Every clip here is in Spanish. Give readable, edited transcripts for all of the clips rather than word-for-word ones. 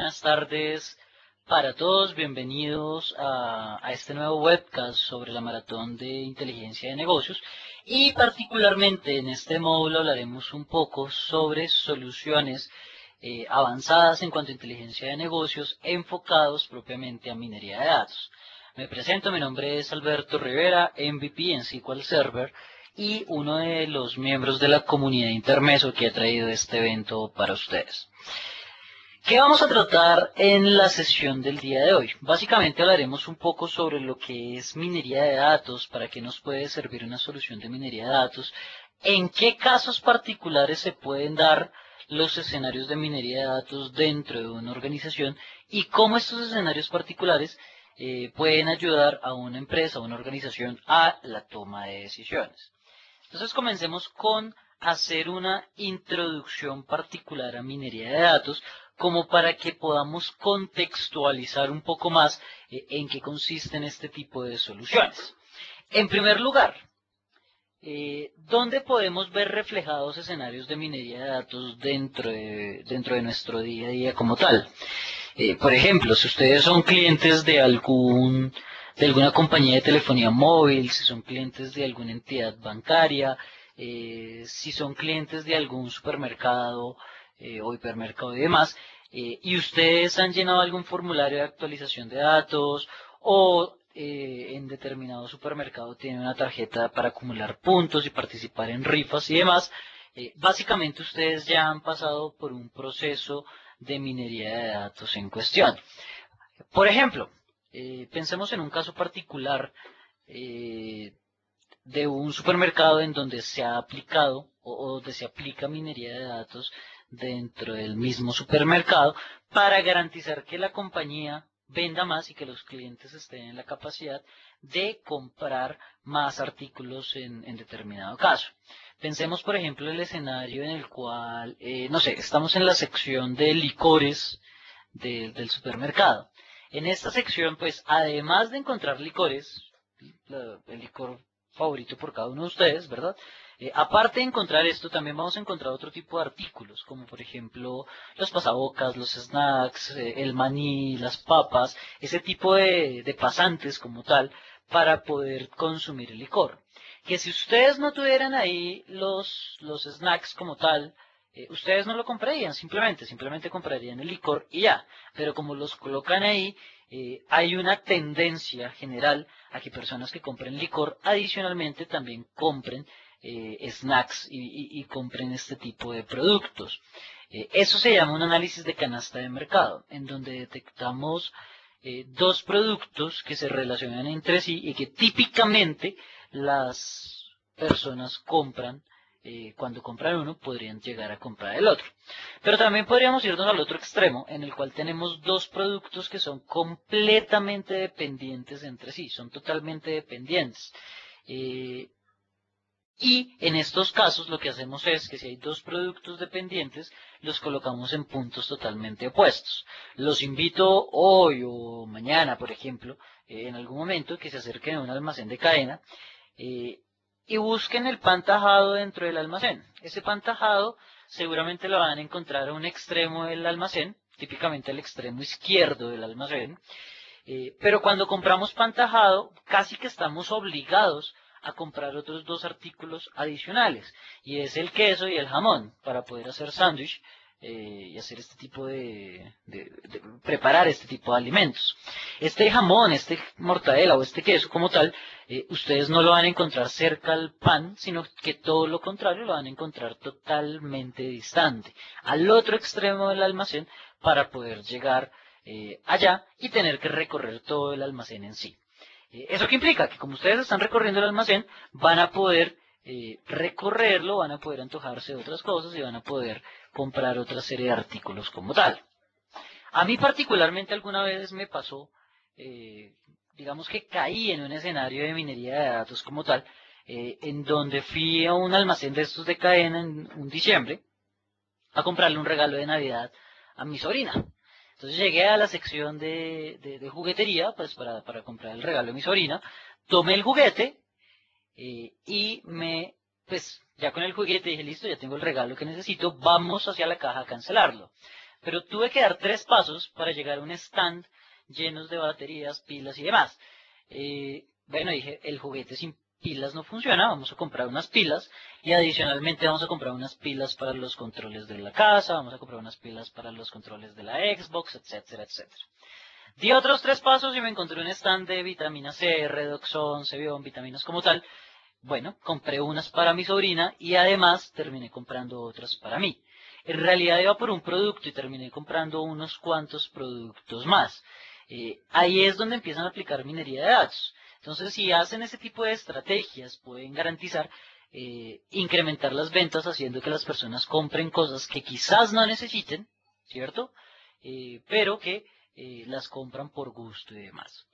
buenas tardes para todos. Bienvenidos a este nuevo webcast sobre la maratón de inteligencia de negocios y particularmente en este módulo hablaremos un poco sobre soluciones avanzadas en cuanto a inteligencia de negocios enfocados propiamente a minería de datos. Me presento, mi nombre es Alberto Rivera, MVP en SQL Server y uno de los miembros de la comunidad Intermeso que ha traído este evento para ustedes. ¿Qué vamos a tratar en la sesión del día de hoy? Básicamente hablaremos un poco sobre lo que es minería de datos, para qué nos puede servir una solución de minería de datos, en qué casos particulares se pueden dar los escenarios de minería de datos dentro de una organización y cómo estos escenarios particulares pueden ayudar a una empresa, a una organización a la toma de decisiones. Entonces comencemos con hacer una introducción particular a minería de datos, como para que podamos contextualizar un poco más en qué consisten este tipo de soluciones. En primer lugar, ¿dónde podemos ver reflejados escenarios de minería de datos dentro de nuestro día a día como tal? Por ejemplo, si ustedes son clientes de alguna compañía de telefonía móvil, si son clientes de alguna entidad bancaria, si son clientes de algún supermercado o hipermercado y demás, y ustedes han llenado algún formulario de actualización de datos o en determinado supermercado tienen una tarjeta para acumular puntos y participar en rifas y demás, básicamente ustedes ya han pasado por un proceso de minería de datos en cuestión. Por ejemplo, pensemos en un caso particular de un supermercado en donde se ha aplicado o donde se aplica minería de datos dentro del mismo supermercado para garantizar que la compañía venda más y que los clientes estén en la capacidad de comprar más artículos en determinado caso. Pensemos, por ejemplo, el escenario en el cual, no sé, estamos en la sección de licores del supermercado. En esta sección, pues, además de encontrar licores, el licor favorito por cada uno de ustedes, ¿verdad? Aparte de encontrar esto, también vamos a encontrar otro tipo de artículos, como por ejemplo los pasabocas, los snacks, el maní, las papas, ese tipo de pasantes como tal, para poder consumir el licor. Que si ustedes no tuvieran ahí los snacks como tal, ustedes no lo comprarían, simplemente comprarían el licor y ya. Pero como los colocan ahí, hay una tendencia general a que personas que compren licor adicionalmente también compren snacks y compren este tipo de productos. Eso se llama un análisis de canasta de mercado, en donde detectamos dos productos que se relacionan entre sí y que típicamente las personas compran. Cuando compran uno podrían llegar a comprar el otro. Pero también podríamos irnos al otro extremo, en el cual tenemos dos productos que son completamente dependientes entre sí, son totalmente dependientes. Y en estos casos lo que hacemos es que si hay dos productos dependientes, los colocamos en puntos totalmente opuestos. Los invito hoy o mañana, por ejemplo, en algún momento, que se acerquen a un almacén de cadena y busquen el pan tajado dentro del almacén. Ese pan tajado seguramente lo van a encontrar a un extremo del almacén, típicamente al extremo izquierdo del almacén. Pero cuando compramos pan tajado, casi que estamos obligados a comprar otros dos artículos adicionales, y es el queso y el jamón, para poder hacer sándwich y hacer este tipo preparar este tipo de alimentos. Este jamón, este mortadela o este queso como tal, ustedes no lo van a encontrar cerca al pan, sino que todo lo contrario, lo van a encontrar totalmente distante, al otro extremo del almacén, para poder llegar allá y tener que recorrer todo el almacén en sí. ¿Eso qué implica? Que como ustedes están recorriendo el almacén, van a poder recorrerlo, van a poder antojarse de otras cosas y van a poder comprar otra serie de artículos como tal. A mí particularmente alguna vez me pasó, digamos que caí en un escenario de minería de datos como tal, en donde fui a un almacén de estos de cadena en un diciembre a comprarle un regalo de Navidad a mi sobrina. Entonces llegué a la sección de juguetería, pues para comprar el regalo de mi sobrina, tomé el juguete y pues ya con el juguete dije, listo, ya tengo el regalo que necesito, vamos hacia la caja a cancelarlo. pero tuve que dar 3 pasos para llegar a un stand llenos de baterías, pilas y demás. Bueno, dije, el juguete sin pilas no funciona, vamos a comprar unas pilas y adicionalmente vamos a comprar unas pilas para los controles de la casa, vamos a comprar unas pilas para los controles de la Xbox, etcétera, etcétera. Di otros 3 pasos y me encontré un stand de vitamina C, Redoxon, Cebión, vitaminas como tal. Bueno, compré unas para mi sobrina y además terminé comprando otras para mí. En realidad iba por un producto y terminé comprando unos cuantos productos más. Ahí es donde empiezan a aplicar minería de datos. Entonces, si hacen ese tipo de estrategias, pueden garantizar incrementar las ventas haciendo que las personas compren cosas que quizás no necesiten, ¿cierto? Pero que las compran por gusto y demás.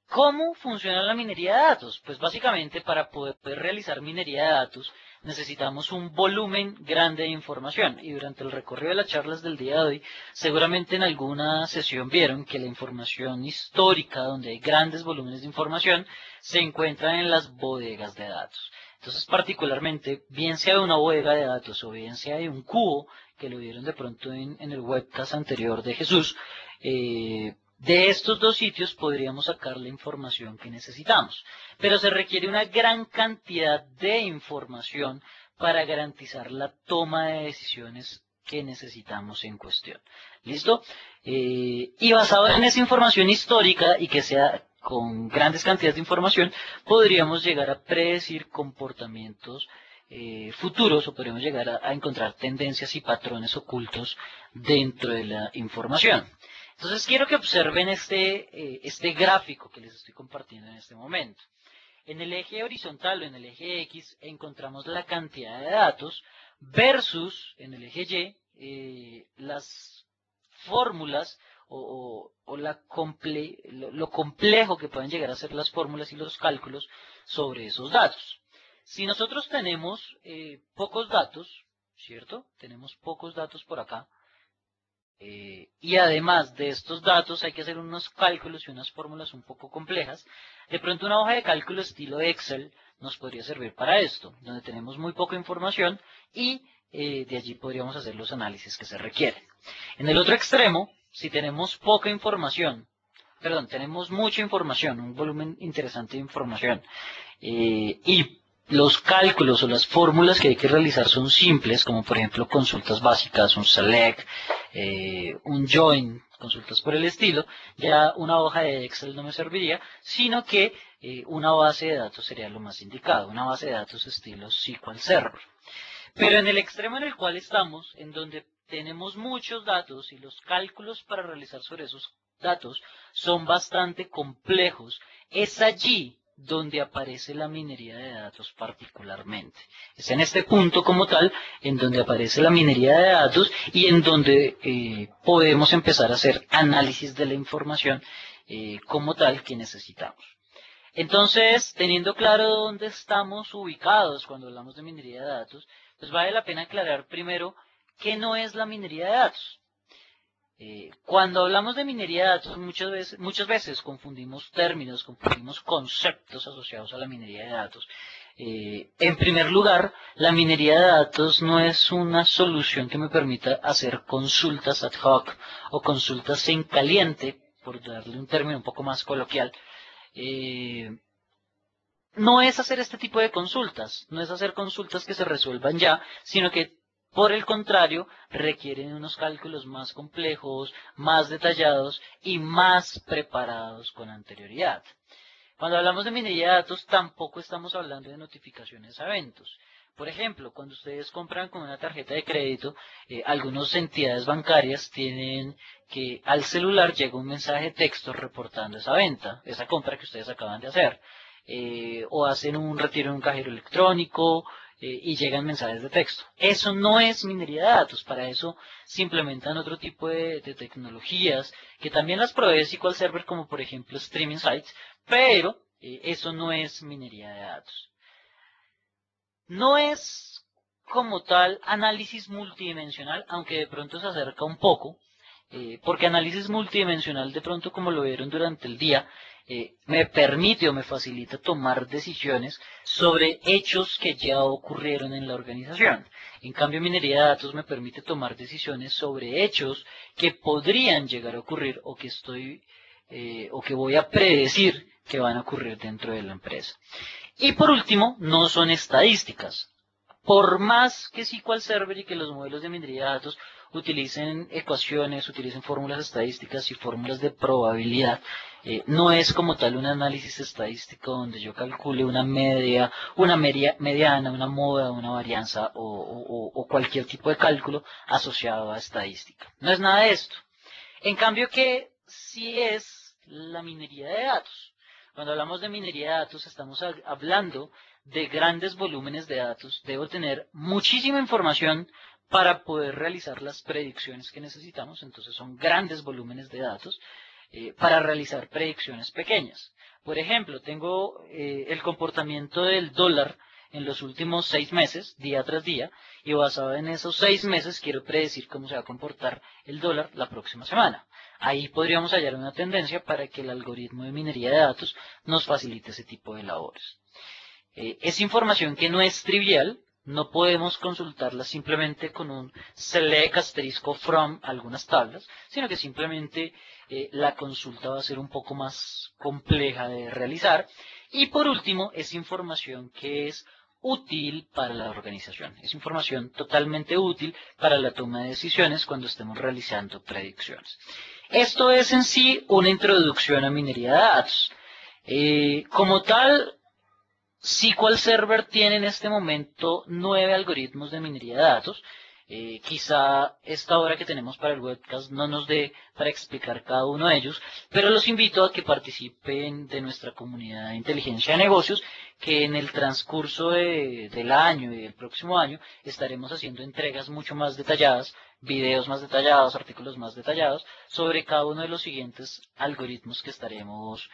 ¿Cómo funciona la minería de datos? Pues básicamente para poder realizar minería de datos necesitamos un volumen grande de información y durante el recorrido de las charlas del día de hoy seguramente en alguna sesión vieron que la información histórica donde hay grandes volúmenes de información se encuentra en las bodegas de datos. Entonces particularmente bien sea de una bodega de datos o bien sea de un cubo que lo vieron de pronto en el webcast anterior de Jesús, de estos 2 sitios podríamos sacar la información que necesitamos, pero se requiere una gran cantidad de información para garantizar la toma de decisiones que necesitamos en cuestión. ¿Listo? Y basado en esa información histórica y que sea con grandes cantidades de información, podríamos llegar a predecir comportamientos futuros o podríamos llegar a encontrar tendencias y patrones ocultos dentro de la información. Entonces quiero que observen este gráfico que les estoy compartiendo en este momento. En el eje horizontal o en el eje X encontramos la cantidad de datos versus en el eje Y las fórmulas o lo complejo que pueden llegar a ser las fórmulas y los cálculos sobre esos datos. Si nosotros tenemos pocos datos, ¿cierto? Tenemos pocos datos por acá. Y además de estos datos hay que hacer unos cálculos y unas fórmulas un poco complejas. De pronto una hoja de cálculo estilo Excel nos podría servir para esto, donde tenemos muy poca información y de allí podríamos hacer los análisis que se requieren. En el otro extremo, si tenemos poca información, perdón, tenemos mucha información, un volumen interesante de información, y los cálculos o las fórmulas que hay que realizar son simples, como por ejemplo consultas básicas, un select, un join, consultas por el estilo, ya una hoja de Excel no me serviría, sino que una base de datos sería lo más indicado, una base de datos estilo SQL Server. Pero en el extremo en el cual estamos, en donde tenemos muchos datos y los cálculos para realizar sobre esos datos son bastante complejos, es allí donde aparece la minería de datos particularmente. Es en este punto como tal en donde aparece la minería de datos y en donde podemos empezar a hacer análisis de la información como tal que necesitamos. Entonces, teniendo claro dónde estamos ubicados cuando hablamos de minería de datos, pues vale la pena aclarar primero qué no es la minería de datos. Cuando hablamos de minería de datos, muchas veces confundimos términos, confundimos conceptos asociados a la minería de datos. En primer lugar, la minería de datos no es una solución que me permita hacer consultas ad hoc o consultas en caliente, por darle un término un poco más coloquial. No es hacer este tipo de consultas, no es hacer consultas que se resuelvan ya, sino que por el contrario requieren unos cálculos más complejos, más detallados y más preparados con anterioridad. Cuando hablamos de minería de datos tampoco estamos hablando de notificaciones a eventos. Por ejemplo, cuando ustedes compran con una tarjeta de crédito, algunas entidades bancarias tienen que al celular llega un mensaje de texto reportando esa venta, esa compra que ustedes acaban de hacer. O hacen un retiro en un cajero electrónico y llegan mensajes de texto. Eso no es minería de datos, para eso se implementan otro tipo de tecnologías que también las provee SQL Server como por ejemplo Streaming Sites, pero eso no es minería de datos. No es como tal análisis multidimensional, aunque de pronto se acerca un poco. porque análisis multidimensional, de pronto como lo vieron durante el día, me permite o me facilita tomar decisiones sobre hechos que ya ocurrieron en la organización. En cambio, minería de datos me permite tomar decisiones sobre hechos que podrían llegar a ocurrir o que voy a predecir que van a ocurrir dentro de la empresa. Y por último, no son estadísticas. Por más que SQL Server y que los modelos de minería de datos utilicen ecuaciones, utilicen fórmulas estadísticas y fórmulas de probabilidad, no es como tal un análisis estadístico donde yo calcule una media, mediana, una moda, una varianza o cualquier tipo de cálculo asociado a estadística. No es nada de esto. En cambio, ¿qué sí es la minería de datos? Cuando hablamos de minería de datos, estamos hablando de grandes volúmenes de datos. Debo tener muchísima información para poder realizar las predicciones que necesitamos. Entonces son grandes volúmenes de datos para realizar predicciones pequeñas. Por ejemplo, tengo el comportamiento del dólar en los últimos 6 meses, día tras día, y basado en esos 6 meses quiero predecir cómo se va a comportar el dólar la próxima semana. Ahí podríamos hallar una tendencia para que el algoritmo de minería de datos nos facilite ese tipo de labores. Es información que no es trivial, no podemos consultarla simplemente con un select asterisco from algunas tablas, sino que simplemente la consulta va a ser un poco más compleja de realizar. Y por último, es información que es útil para la organización. Es información totalmente útil para la toma de decisiones cuando estemos realizando predicciones. Esto es en sí una introducción a minería de datos. Como tal, SQL Server tiene en este momento 9 algoritmos de minería de datos. Quizá esta hora que tenemos para el webcast no nos dé para explicar cada uno de ellos, pero los invito a que participen de nuestra comunidad de inteligencia de negocios, que en el transcurso del año y del próximo año estaremos haciendo entregas mucho más detalladas, videos más detallados, artículos más detallados sobre cada uno de los siguientes algoritmos que estaremos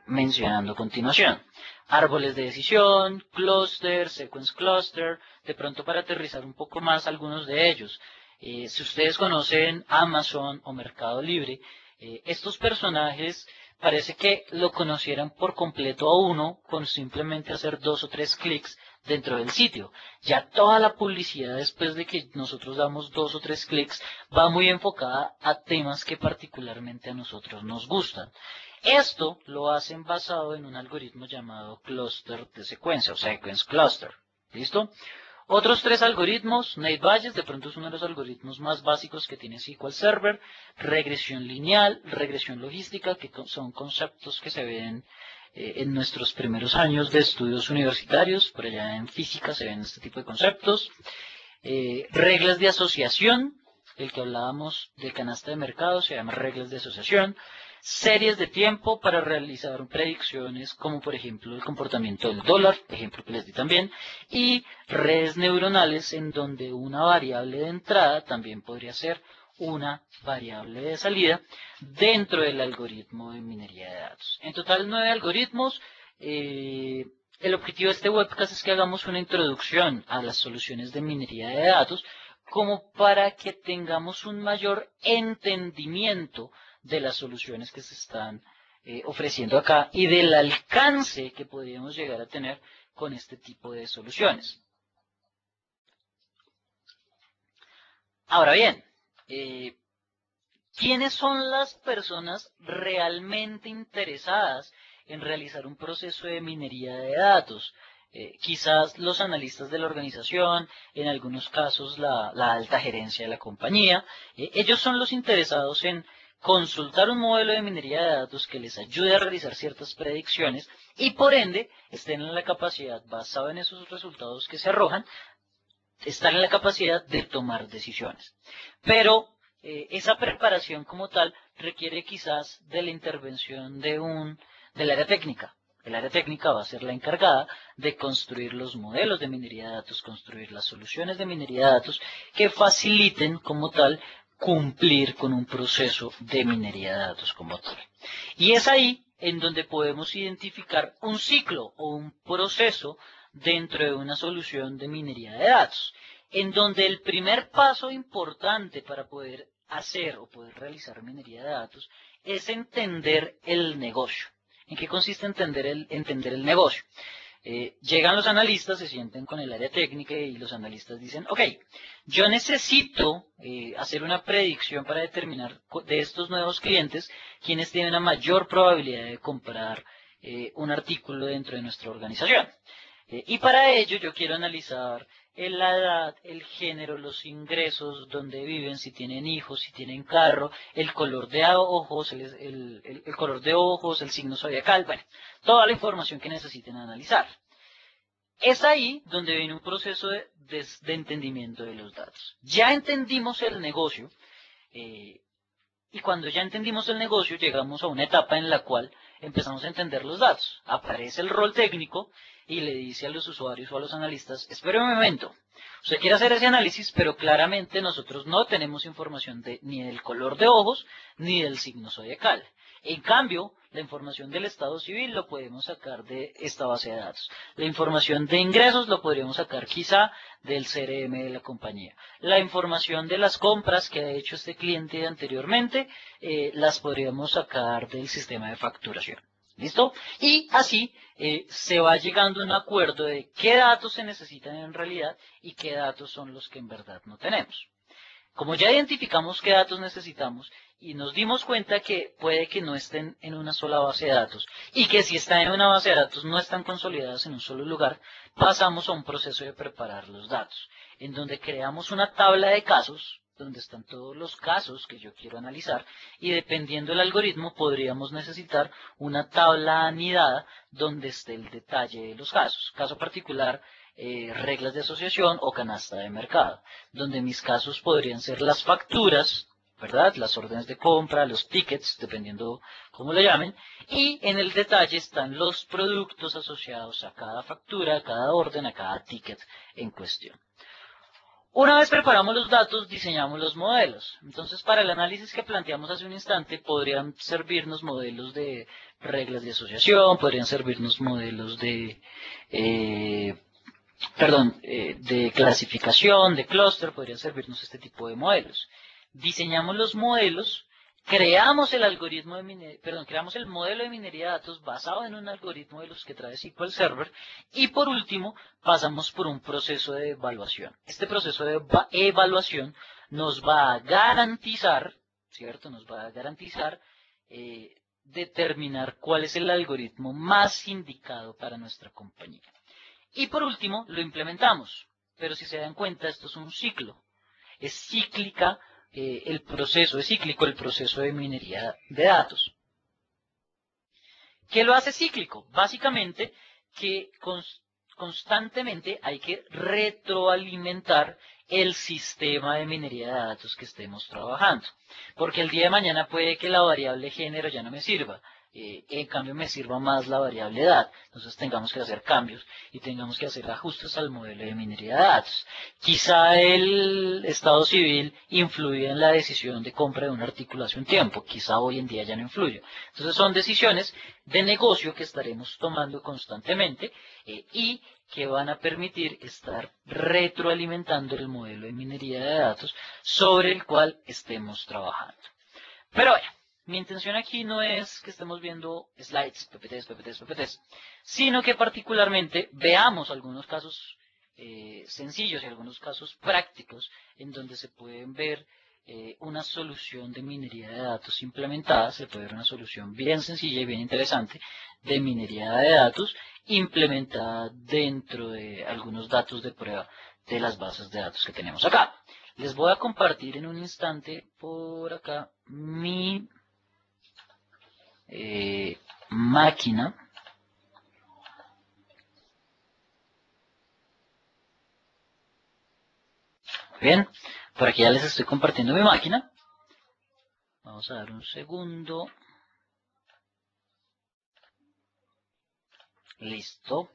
mencionando a continuación. Árboles de decisión, cluster, sequence cluster, de pronto para aterrizar un poco más algunos de ellos. Si ustedes conocen Amazon o Mercado Libre, estos personajes parece que lo conocieran por completo a uno con simplemente hacer 2 o 3 clics dentro del sitio. Ya toda la publicidad después de que nosotros damos 2 o 3 clics va muy enfocada a temas que particularmente a nosotros nos gustan. Esto lo hacen basado en un algoritmo llamado cluster de secuencia o sequence cluster. ¿Listo? Otros 3 algoritmos, Nate Bayes, de pronto es uno de los algoritmos más básicos que tiene SQL Server, regresión lineal, regresión logística, que son conceptos que se ven en nuestros primeros años de estudios universitarios, por allá en física se ven este tipo de conceptos, reglas de asociación, el que hablábamos de canasta de mercado se llama reglas de asociación, series de tiempo para realizar predicciones como por ejemplo el comportamiento del dólar, ejemplo que les di también, y redes neuronales en donde una variable de entrada también podría ser una variable de salida dentro del algoritmo de minería de datos. En total 9 algoritmos. El objetivo de este webcast es que hagamos una introducción a las soluciones de minería de datos como para que tengamos un mayor entendimiento de las soluciones que se están ofreciendo acá y del alcance que podríamos llegar a tener con este tipo de soluciones. Ahora bien, ¿quiénes son las personas realmente interesadas en realizar un proceso de minería de datos? Quizás los analistas de la organización, en algunos casos la alta gerencia de la compañía. Ellos son los interesados en consultar un modelo de minería de datos que les ayude a realizar ciertas predicciones y por ende estén en la capacidad, basado en esos resultados que se arrojan, están en la capacidad de tomar decisiones. Pero esa preparación como tal requiere quizás de la intervención del área técnica. El área técnica va a ser la encargada de construir los modelos de minería de datos, construir las soluciones de minería de datos que faciliten como tal cumplir con un proceso de minería de datos como tal. Y es ahí en donde podemos identificar un ciclo o un proceso dentro de una solución de minería de datos, en donde el primer paso importante para poder hacer o poder realizar minería de datos es entender el negocio. ¿En qué consiste entender el negocio? Llegan los analistas, se sienten con el área técnica y los analistas dicen, ok, yo necesito hacer una predicción para determinar de estos nuevos clientes quiénes tienen una mayor probabilidad de comprar un artículo dentro de nuestra organización. Y para ello yo quiero analizar la edad, el género, los ingresos, dónde viven, si tienen hijos, si tienen carro, el color de ojos, el color de ojos, el signo zodiacal, bueno, toda la información que necesiten analizar. Es ahí donde viene un proceso de entendimiento de los datos. Ya entendimos el negocio, eh, y cuando ya entendimos el negocio, llegamos a una etapa en la cual empezamos a entender los datos. Aparece el rol técnico y le dice a los usuarios o a los analistas, espere un momento, usted quiere hacer ese análisis, pero claramente nosotros no tenemos información ni del color de ojos ni del signo zodiacal. En cambio, la información del estado civil lo podemos sacar de esta base de datos. La información de ingresos lo podríamos sacar quizá del CRM de la compañía. La información de las compras que ha hecho este cliente anteriormente las podríamos sacar del sistema de facturación. ¿Listo? Y así se va llegando a un acuerdo de qué datos se necesitan en realidad y qué datos son los que en verdad no tenemos. Como ya identificamos qué datos necesitamos y nos dimos cuenta que puede que no estén en una sola base de datos y que si están en una base de datos no están consolidadas en un solo lugar, pasamos a un proceso de preparar los datos, en donde creamos una tabla de casos, donde están todos los casos que yo quiero analizar y dependiendo del algoritmo podríamos necesitar una tabla anidada donde esté el detalle de los casos. Caso particular, reglas de asociación o canasta de mercado, donde mis casos podrían ser las facturas, ¿verdad? Las órdenes de compra, los tickets, dependiendo cómo lo llamen, y en el detalle están los productos asociados a cada factura, a cada orden, a cada ticket en cuestión. Una vez preparamos los datos, diseñamos los modelos. Entonces, para el análisis que planteamos hace un instante, podrían servirnos modelos de reglas de asociación, podrían servirnos modelos de clasificación, de clúster, podrían servirnos este tipo de modelos. Diseñamos los modelos, creamos el algoritmo creamos el modelo de minería de datos basado en un algoritmo de los que trae SQL Server y por último pasamos por un proceso de evaluación. Este proceso de evaluación nos va a garantizar, ¿cierto? Nos va a garantizar determinar cuál es el algoritmo más indicado para nuestra compañía. Y por último, lo implementamos. Pero si se dan cuenta, esto es un ciclo. Es cíclica es cíclico el proceso de minería de datos. ¿Qué lo hace cíclico? Básicamente que constantemente hay que retroalimentar el sistema de minería de datos que estemos trabajando. Porque el día de mañana puede que la variable género ya no me sirva. En cambio me sirva más la variable edad. Entonces tengamos que hacer cambios y tengamos que hacer ajustes al modelo de minería de datos. Quizá el estado civil influye en la decisión de compra de un artículo hace un tiempo. Quizá hoy en día ya no influye. Entonces son decisiones de negocio que estaremos tomando constantemente y que van a permitir estar retroalimentando el modelo de minería de datos sobre el cual estemos trabajando. Pero bueno, mi intención aquí no es que estemos viendo slides, PPTs, sino que particularmente veamos algunos casos sencillos y algunos casos prácticos en donde se pueden ver una solución de minería de datos implementada, se puede ver una solución bien sencilla y bien interesante de minería de datos implementada dentro de algunos datos de prueba de las bases de datos que tenemos acá. Les voy a compartir en un instante por acá mi máquina. Bien, por aquí ya les estoy compartiendo mi máquina. Vamos a dar un segundo. Listo.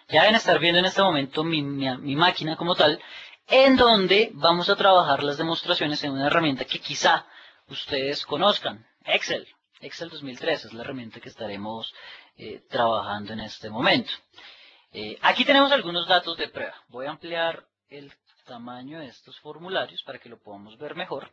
Ya deben estar viendo en este momento mi máquina como tal, en donde vamos a trabajar las demostraciones en una herramienta que quizá ustedes conozcan, Excel. Excel 2003 es la herramienta que estaremos trabajando en este momento. Aquí tenemos algunos datos de prueba. Voy a ampliar el tamaño de estos formularios para que lo podamos ver mejor.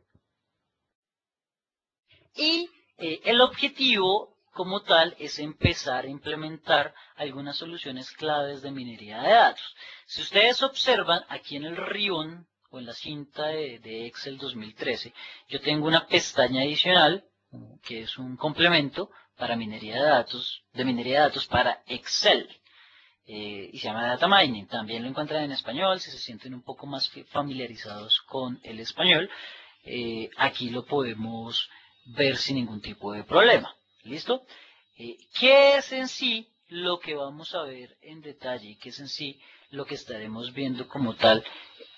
Y el objetivo como tal es empezar a implementar algunas soluciones claves de minería de datos. Si ustedes observan aquí en el ribbon o en la cinta de Excel 2013, yo tengo una pestaña adicional que es un complemento para minería de datos para Excel. Y se llama Data Mining. También lo encuentran en español, si se sienten un poco más familiarizados con el español, aquí lo podemos ver sin ningún tipo de problema. ¿Listo? ¿Qué es en sí lo que vamos a ver en detalle? ¿Qué es en sí lo que estaremos viendo como tal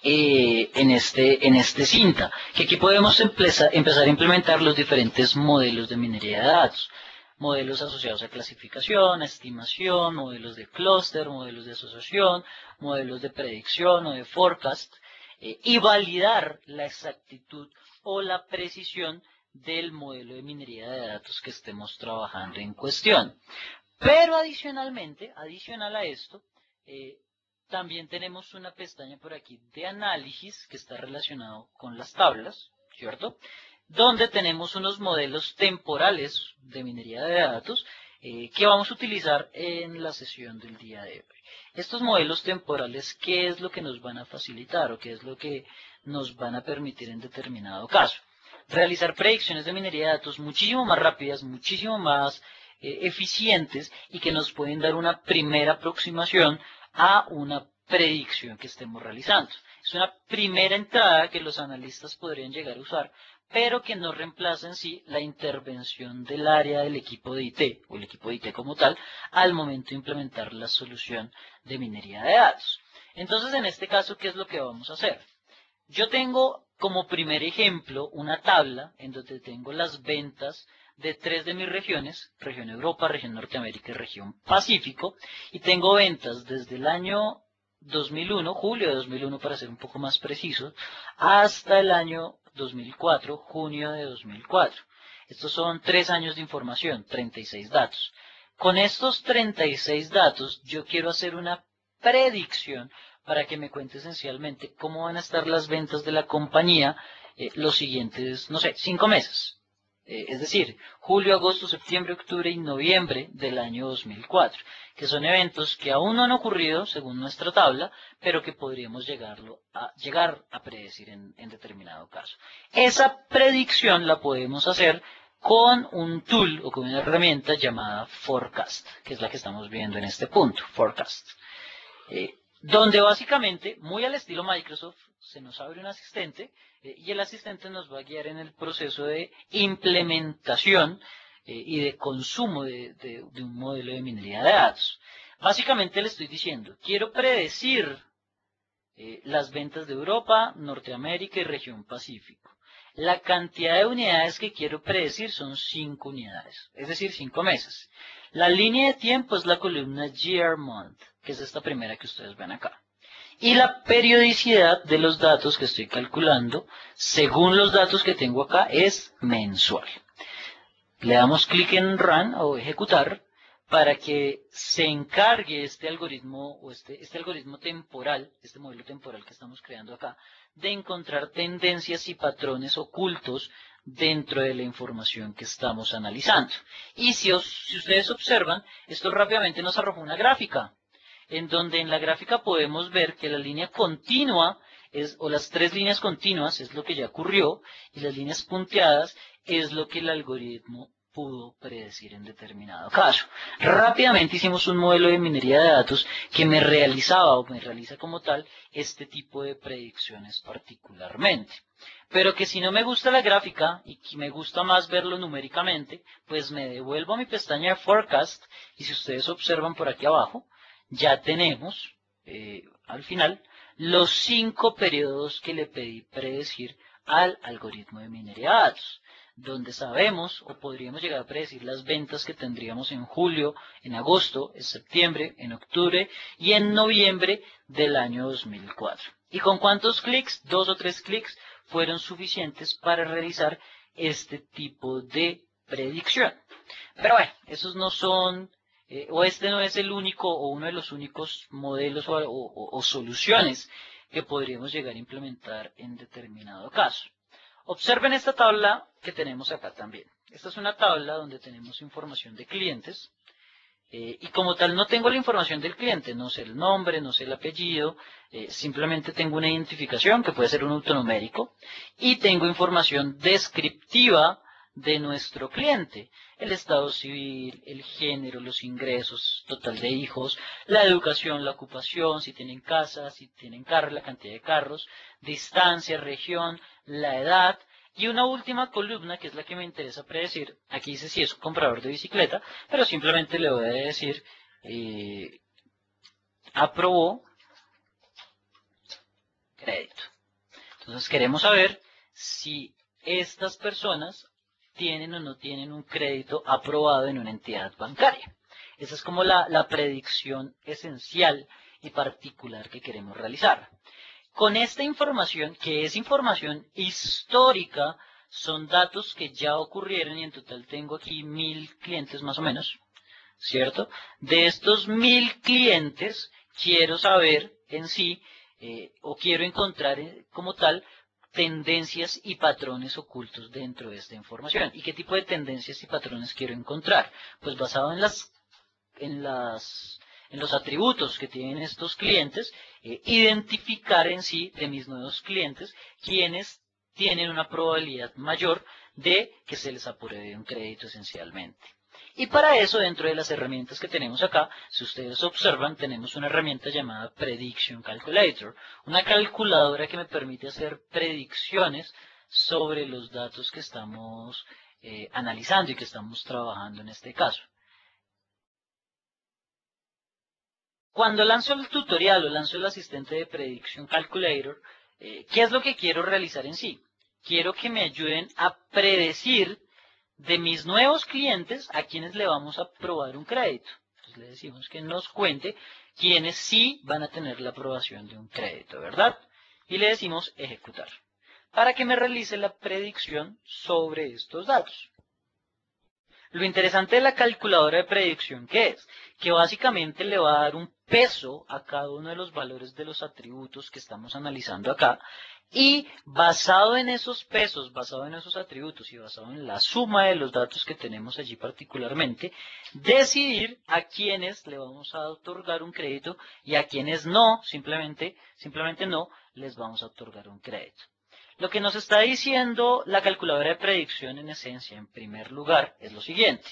en este cinta? Que aquí podemos empezar a implementar los diferentes modelos de minería de datos. Modelos asociados a clasificación, a estimación, modelos de clúster, modelos de asociación, modelos de predicción o de forecast, y validar la exactitud o la precisión del modelo de minería de datos que estemos trabajando en cuestión. Pero adicionalmente, adicional a esto, también tenemos una pestaña por aquí de análisis que está relacionado con las tablas, ¿cierto? Donde tenemos unos modelos temporales de minería de datos que vamos a utilizar en la sesión del día de hoy. Estos modelos temporales, ¿qué es lo que nos van a facilitar o qué es lo que nos van a permitir en determinado caso? Realizar predicciones de minería de datos muchísimo más rápidas, muchísimo más eficientes y que nos pueden dar una primera aproximación a una predicción que estemos realizando. Es una primera entrada que los analistas podrían llegar a usar, pero que no reemplaza en sí la intervención del área del equipo de IT, o el equipo de IT como tal, al momento de implementar la solución de minería de datos. Entonces, en este caso, ¿qué es lo que vamos a hacer? Yo tengo como primer ejemplo una tabla en donde tengo las ventas de 3 de mis regiones, región Europa, región Norteamérica y región Pacífico, y tengo ventas desde el año 2001, julio de 2001 para ser un poco más preciso, hasta el año 2004, junio de 2004. Estos son 3 años de información, 36 datos. Con estos 36 datos yo quiero hacer una predicción para que me cuente esencialmente cómo van a estar las ventas de la compañía los siguientes, no sé, 5 meses. Es decir, julio, agosto, septiembre, octubre y noviembre del año 2004, que son eventos que aún no han ocurrido según nuestra tabla, pero que podríamos llegar a predecir en determinado caso. Esa predicción la podemos hacer con un tool o con una herramienta llamada Forecast, que es la que estamos viendo en este punto, Forecast. Donde básicamente, muy al estilo Microsoft, se nos abre un asistente y el asistente nos va a guiar en el proceso de implementación y de consumo de un modelo de minería de datos. Básicamente le estoy diciendo, quiero predecir las ventas de Europa, Norteamérica y región Pacífico. La cantidad de unidades que quiero predecir son 5 unidades, es decir, 5 meses. La línea de tiempo es la columna Year Month, que es esta primera que ustedes ven acá. Y la periodicidad de los datos que estoy calculando, según los datos que tengo acá, es mensual. Le damos clic en Run o Ejecutar para que se encargue este algoritmo o este algoritmo temporal, este modelo temporal que estamos creando acá, de encontrar tendencias y patrones ocultos dentro de la información que estamos analizando. Y si ustedes observan, esto rápidamente nos arroja una gráfica, en donde en la gráfica podemos ver que la línea continua o las 3 líneas continuas es lo que ya ocurrió y las líneas punteadas es lo que el algoritmo pudo predecir en determinado caso. Rápidamente hicimos un modelo de minería de datos que me realizaba o me realiza como tal este tipo de predicciones particularmente. Pero que si no me gusta la gráfica y que me gusta más verlo numéricamente, pues me devuelvo a mi pestaña de Forecast y si ustedes observan por aquí abajo, ya tenemos al final los 5 periodos que le pedí predecir al algoritmo de minería de datos, donde sabemos o podríamos llegar a predecir las ventas que tendríamos en julio, en agosto, en septiembre, en octubre y en noviembre del año 2004. ¿Y con cuántos clics? 2 o 3 clics fueron suficientes para realizar este tipo de predicción. Pero bueno, esos no son o este no es el único o uno de los únicos modelos o soluciones que podríamos llegar a implementar en determinado caso. Observen esta tabla que tenemos acá también. Esta es una tabla donde tenemos información de clientes. Y como tal no tengo la información del cliente, no sé el nombre, no sé el apellido, simplemente tengo una identificación que puede ser un autonumérico y tengo información descriptiva de nuestro cliente, el estado civil, el género, los ingresos, total de hijos, la educación, la ocupación, si tienen casa, si tienen carro, la cantidad de carros, distancia, región, la edad. Y una última columna, que es la que me interesa predecir, aquí dice si es un comprador de bicicleta, pero simplemente le voy a decir, aprobó crédito. Entonces queremos saber si estas personas tienen o no tienen un crédito aprobado en una entidad bancaria. Esa es como la predicción esencial y particular que queremos realizar. Con esta información, que es información histórica, son datos que ya ocurrieron y en total tengo aquí 1000 clientes más o menos, ¿cierto? De estos 1000 clientes quiero saber en sí, o quiero encontrar como tal, tendencias y patrones ocultos dentro de esta información. ¿Y qué tipo de tendencias y patrones quiero encontrar? Pues basado en los atributos que tienen estos clientes, identificar en sí de mis nuevos clientes quienes tienen una probabilidad mayor de que se les apruebe un crédito esencialmente. Y para eso, dentro de las herramientas que tenemos acá, si ustedes observan, tenemos una herramienta llamada Prediction Calculator, una calculadora que me permite hacer predicciones sobre los datos que estamos analizando y que estamos trabajando en este caso. Cuando lanzo el tutorial o lanzo el asistente de Prediction Calculator, ¿qué es lo que quiero realizar en sí? Quiero que me ayuden a predecir de mis nuevos clientes a quienes le vamos a aprobar un crédito. Entonces le decimos que nos cuente quienes sí van a tener la aprobación de un crédito, ¿verdad? Y le decimos ejecutar, para que me realice la predicción sobre estos datos. Lo interesante de la calculadora de predicción, ¿qué es? Que básicamente le va a dar un peso a cada uno de los valores de los atributos que estamos analizando acá, y basado en esos pesos, basado en esos atributos y basado en la suma de los datos que tenemos allí particularmente, decidir a quienes le vamos a otorgar un crédito y a quienes no, simplemente no, les vamos a otorgar un crédito. Lo que nos está diciendo la calculadora de predicción en esencia, en primer lugar, es lo siguiente.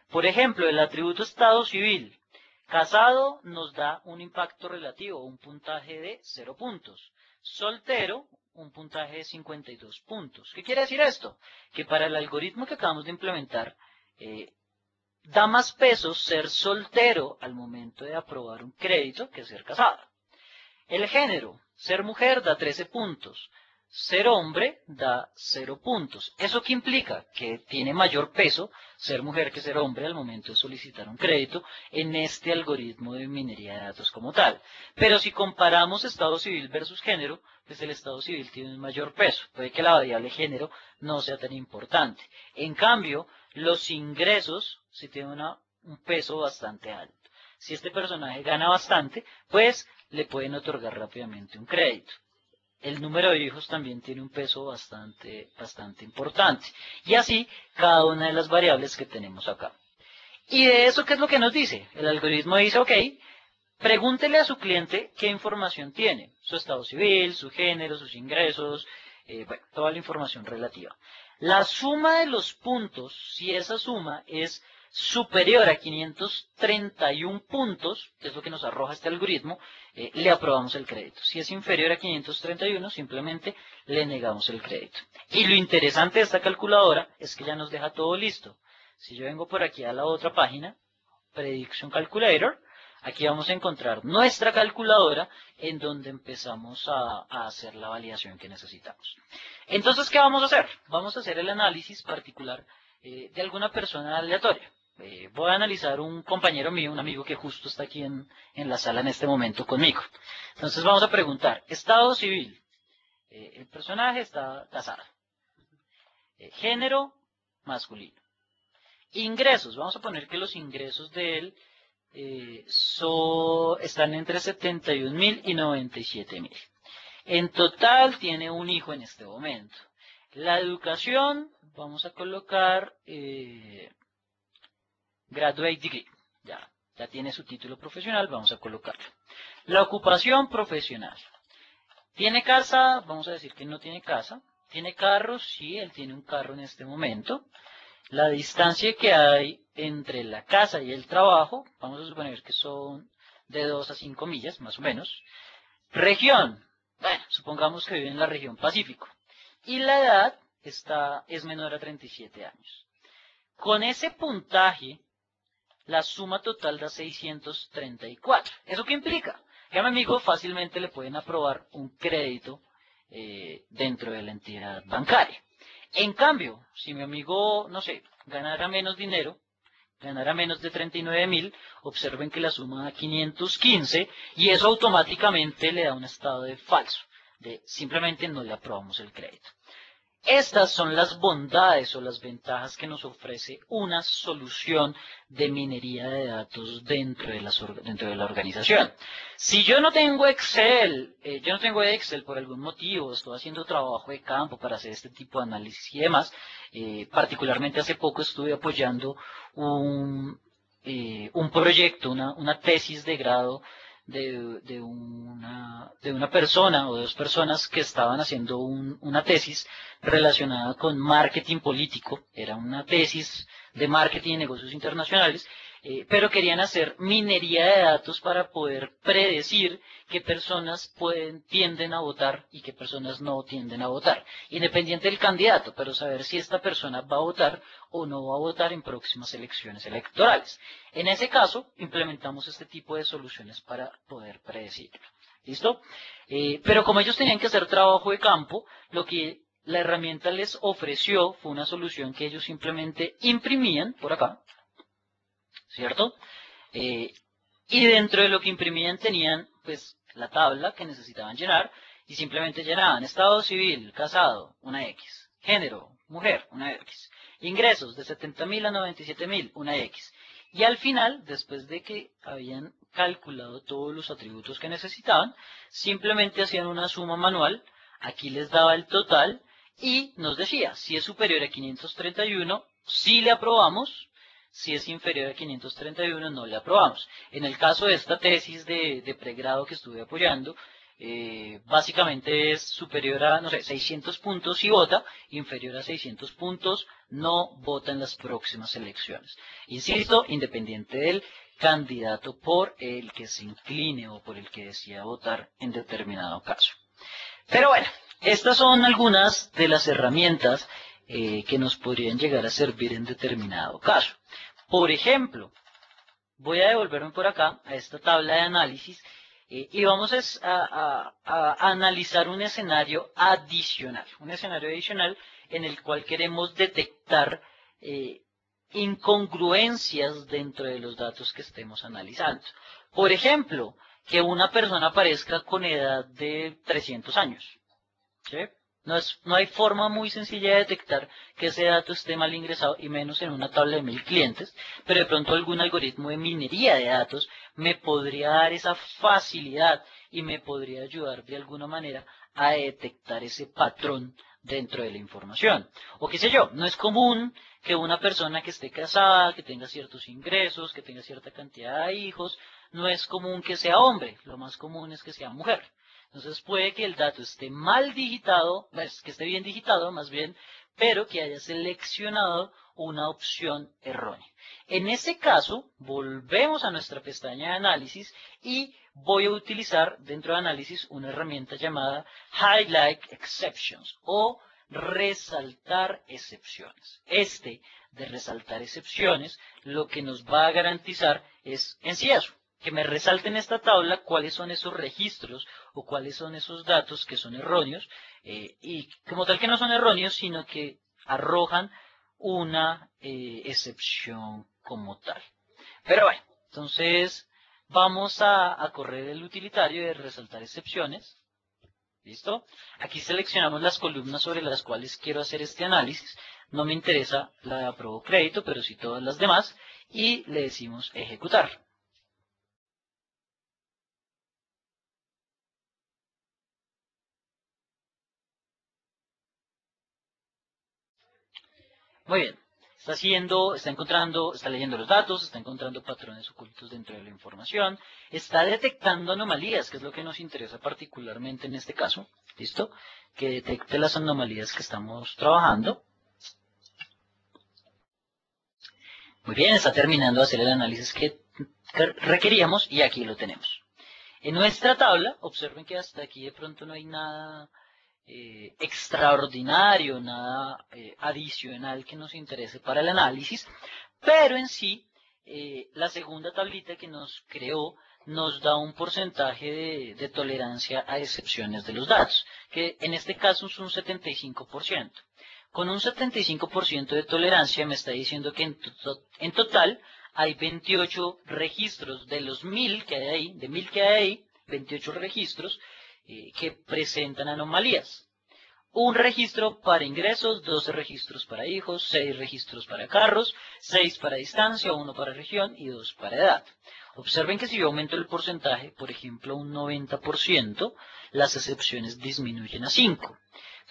Por ejemplo, el atributo estado civil. Casado nos da un impacto relativo, un puntaje de 0 puntos. Soltero, un puntaje de 52 puntos. ¿Qué quiere decir esto? Que para el algoritmo que acabamos de implementar, da más peso ser soltero al momento de aprobar un crédito que ser casado. El género, ser mujer da 13 puntos. Ser hombre da 0 puntos. ¿Eso qué implica? Que tiene mayor peso ser mujer que ser hombre al momento de solicitar un crédito en este algoritmo de minería de datos como tal. Pero si comparamos estado civil versus género, pues el estado civil tiene un mayor peso. Puede que la variable género no sea tan importante. En cambio, los ingresos sí tienen un peso bastante alto. Si este personaje gana bastante, pues le pueden otorgar rápidamente un crédito. El número de hijos también tiene un peso bastante importante. Y así cada una de las variables que tenemos acá. Y de eso, ¿qué es lo que nos dice? El algoritmo dice, ok, pregúntele a su cliente qué información tiene. Su estado civil, su género, sus ingresos, bueno, toda la información relativa. La suma de los puntos, si esa suma es superior a 531 puntos, que es lo que nos arroja este algoritmo, le aprobamos el crédito. Si es inferior a 531, simplemente le negamos el crédito. Y lo interesante de esta calculadora es que ya nos deja todo listo. Si yo vengo por aquí a la otra página, Prediction Calculator, aquí vamos a encontrar nuestra calculadora en donde empezamos a hacer la validación que necesitamos. Entonces, ¿qué vamos a hacer? Vamos a hacer el análisis particular de alguna persona aleatoria. Voy a analizar un compañero mío, un amigo que justo está aquí en la sala en este momento conmigo. Entonces vamos a preguntar, estado civil, el personaje está casado, género masculino, ingresos, vamos a poner que los ingresos de él están entre 71.000 y 97.000. En total tiene un hijo en este momento. La educación, vamos a colocar graduate degree, ya tiene su título profesional, vamos a colocarlo. La ocupación profesional. ¿Tiene casa? Vamos a decir que no tiene casa. ¿Tiene carro? Sí, él tiene un carro en este momento. La distancia que hay entre la casa y el trabajo, vamos a suponer que son de 2 a 5 millas, más o menos. Región, bueno, supongamos que vive en la región Pacífico. Y la edad es menor a 37 años. Con ese puntaje, la suma total da 634. ¿Eso qué implica? Que a mi amigo fácilmente le pueden aprobar un crédito dentro de la entidad bancaria. En cambio, si mi amigo, no sé, ganara menos dinero, ganara menos de 39.000, observen que la suma da 515 y eso automáticamente le da un estado de falso, de simplemente no le aprobamos el crédito. Estas son las bondades o las ventajas que nos ofrece una solución de minería de datos dentro de la organización. Si yo no tengo Excel, por algún motivo, estoy haciendo trabajo de campo para hacer este tipo de análisis y demás, particularmente hace poco estuve apoyando un proyecto, una tesis de grado de una persona o de 2 personas que estaban haciendo una tesis relacionada con marketing político. Era una tesis de marketing y negocios internacionales, pero querían hacer minería de datos para poder predecir qué personas tienden a votar y qué personas no tienden a votar, independiente del candidato, pero saber si esta persona va a votar o no va a votar en próximas elecciones electorales. En ese caso, implementamos este tipo de soluciones para poder predecirlo. ¿Listo? Pero como ellos tenían que hacer trabajo de campo, lo que la herramienta les ofreció fue una solución que ellos simplemente imprimían por acá, ¿cierto? Y dentro de lo que imprimían tenían pues la tabla que necesitaban llenar y simplemente llenaban estado civil, casado, una X, género, mujer, una X, ingresos de 70.000 a 97.000, una X. Y al final, después de que habían calculado todos los atributos que necesitaban, simplemente hacían una suma manual, aquí les daba el total y nos decía, si es superior a 531, sí le aprobamos. Si es inferior a 531, no le aprobamos. En el caso de esta tesis de pregrado que estuve apoyando, básicamente es superior a, no sé, 600 puntos si vota, inferior a 600 puntos no vota en las próximas elecciones. Insisto, independiente del candidato por el que se incline o por el que decida votar en determinado caso. Pero bueno, estas son algunas de las herramientas que nos podrían llegar a servir en determinado caso. Por ejemplo, voy a devolverme por acá a esta tabla de análisis y vamos a analizar un escenario adicional en el cual queremos detectar incongruencias dentro de los datos que estemos analizando. Por ejemplo, que una persona aparezca con edad de 300 años. ¿Sí? No hay forma muy sencilla de detectar que ese dato esté mal ingresado y menos en una tabla de 1000 clientes, pero de pronto algún algoritmo de minería de datos me podría dar esa facilidad y me podría ayudar de alguna manera a detectar ese patrón dentro de la información. O qué sé yo, no es común que una persona que esté casada, que tenga ciertos ingresos, que tenga cierta cantidad de hijos, no es común que sea hombre, lo más común es que sea mujer. Entonces puede que el dato esté mal digitado, que esté bien digitado más bien, pero que haya seleccionado una opción errónea. En ese caso, volvemos a nuestra pestaña de análisis y voy a utilizar dentro de análisis una herramienta llamada Highlight Exceptions o resaltar excepciones. De resaltar excepciones, lo que nos va a garantizar es en sí eso, que me resalte en esta tabla cuáles son esos registros o cuáles son esos datos que son erróneos y como tal que no son erróneos, sino que arrojan una excepción como tal. Pero bueno, entonces vamos a correr el utilitario de resaltar excepciones. ¿Listo? Aquí seleccionamos las columnas sobre las cuales quiero hacer este análisis. No me interesa la de aprobó crédito, pero sí todas las demás. Y le decimos ejecutar. Muy bien. Está leyendo los datos, está encontrando patrones ocultos dentro de la información, está detectando anomalías, que es lo que nos interesa particularmente en este caso, ¿listo? Que detecte las anomalías que estamos trabajando. Muy bien, está terminando de hacer el análisis que requeríamos y aquí lo tenemos. En nuestra tabla, observen que hasta aquí de pronto no hay nada extraordinario, nada adicional que nos interese para el análisis, pero en sí, la segunda tablita que nos creó nos da un porcentaje de tolerancia a excepciones de los datos, que en este caso es un 75%. Con un 75% de tolerancia me está diciendo que en total hay 28 registros de los 1000 que hay ahí, de 1000 que hay ahí, 28 registros que presentan anomalías. Un registro para ingresos, 12 registros para hijos, 6 registros para carros, 6 para distancia, 1 para región y 2 para edad. Observen que si yo aumento el porcentaje, por ejemplo, un 90%, las excepciones disminuyen a 5.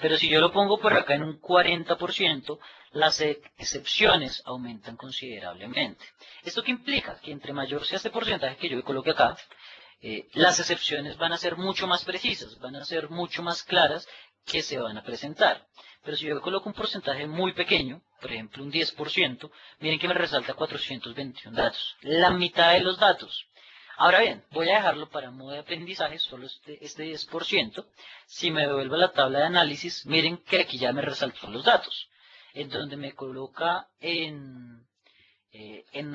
Pero si yo lo pongo por acá en un 40%, las excepciones aumentan considerablemente. ¿Esto qué implica? Que entre mayor sea este porcentaje que yo coloque acá, las excepciones van a ser mucho más precisas, van a ser mucho más claras que se van a presentar. Pero si yo coloco un porcentaje muy pequeño, por ejemplo un 10%, miren que me resalta 421 datos, la mitad de los datos. Ahora bien, voy a dejarlo para modo de aprendizaje, solo este 10%. Si me devuelvo a la tabla de análisis, miren que aquí ya me resaltó los datos, en donde me coloca en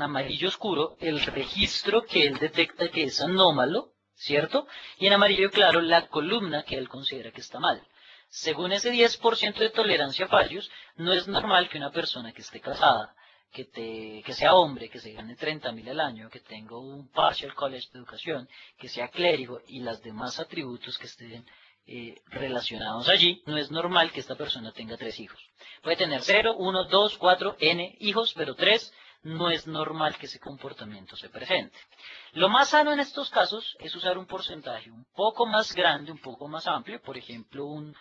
amarillo oscuro el registro que él detecta que es anómalo, ¿cierto? Y en amarillo claro la columna que él considera que está mal. Según ese 10% de tolerancia a fallos, no es normal que una persona que esté casada, que sea hombre, que se gane 30.000 al año, que tenga un partial college de educación, que sea clérigo y los demás atributos que estén relacionados allí, no es normal que esta persona tenga 3 hijos. Puede tener 0, 1, 2, 4, n hijos, pero 3 no es normal que ese comportamiento se presente. Lo más sano en estos casos es usar un porcentaje un poco más grande, un poco más amplio, por ejemplo un,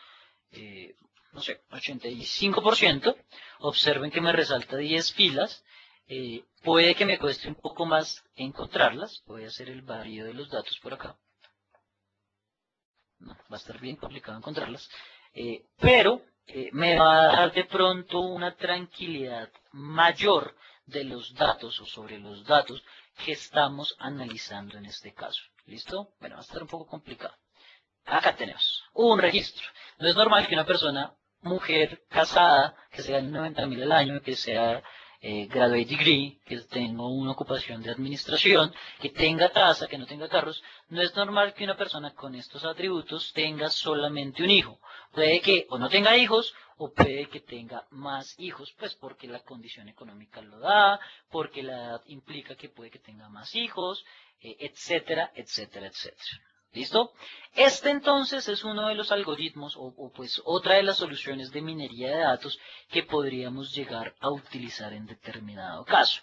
no sé, 85%. Observen que me resalta 10 filas. Puede que me cueste un poco más encontrarlas. Voy a hacer el barrido de los datos por acá. No, va a estar bien complicado encontrarlas. Pero me va a dar de pronto una tranquilidad mayor de los datos o sobre los datos que estamos analizando en este caso. ¿Listo? Bueno, va a estar un poco complicado. Acá tenemos un registro. No es normal que una persona, mujer, casada, que sea 90.000 al año, que sea graduate degree, que tenga una ocupación de administración, que tenga casa, que no tenga carros, no es normal que una persona con estos atributos tenga solamente un hijo. Puede que o no tenga hijos o puede que tenga más hijos, pues porque la condición económica lo da, porque la edad implica que puede que tenga más hijos, etcétera, etcétera, etcétera. ¿Listo? Este entonces es uno de los algoritmos o pues otra de las soluciones de minería de datos que podríamos llegar a utilizar en determinado caso.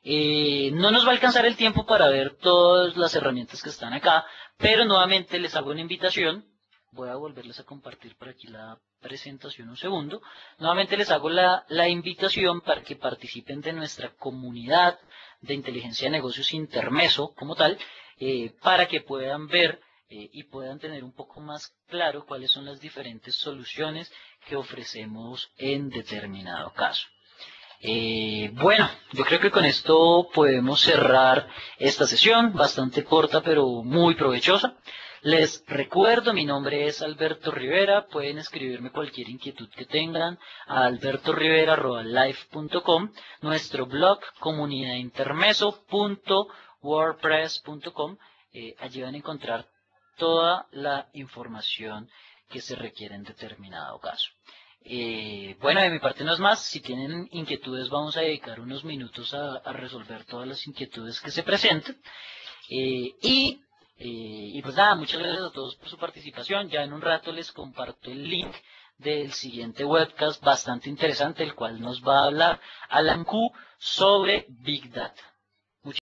No nos va a alcanzar el tiempo para ver todas las herramientas que están acá, pero nuevamente les hago una invitación. Voy a volverles a compartir por aquí la presentación un segundo. Nuevamente les hago la invitación para que participen de nuestra comunidad de inteligencia de negocios Intermeso como tal, para que puedan ver y puedan tener un poco más claro cuáles son las diferentes soluciones que ofrecemos en determinado caso. Bueno, yo creo que con esto podemos cerrar esta sesión, bastante corta pero muy provechosa. Les recuerdo, mi nombre es Alberto Rivera, pueden escribirme cualquier inquietud que tengan a albertorivera@life.com, nuestro blog comunidadintermeso.wordpress.com, allí van a encontrar toda la información que se requiere en determinado caso. Bueno, de mi parte no es más. Si tienen inquietudes, vamos a dedicar unos minutos a resolver todas las inquietudes que se presenten. Y pues nada, muchas gracias a todos por su participación. Ya en un rato les comparto el link del siguiente webcast bastante interesante, el cual nos va a hablar Alan Q sobre Big Data.